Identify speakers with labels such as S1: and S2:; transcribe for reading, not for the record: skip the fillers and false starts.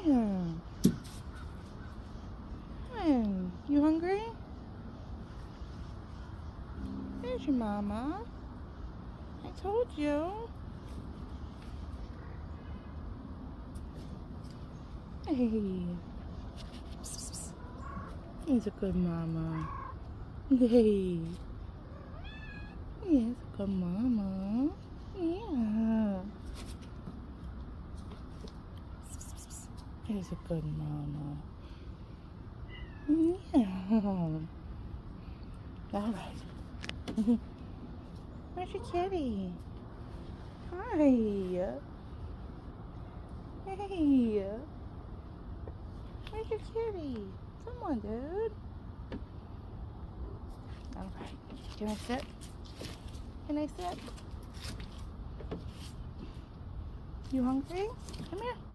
S1: Yeah. You hungry? There's your mama. I told you. Hey. He's a good mama. Hey. He's a good mama. Yeah. He's a good mama. Yeah. All right. Where's your kitty? Hi. Hey. Where's your kitty? Come on, dude. All right. Can I sit? Can I sit? You hungry? Come here.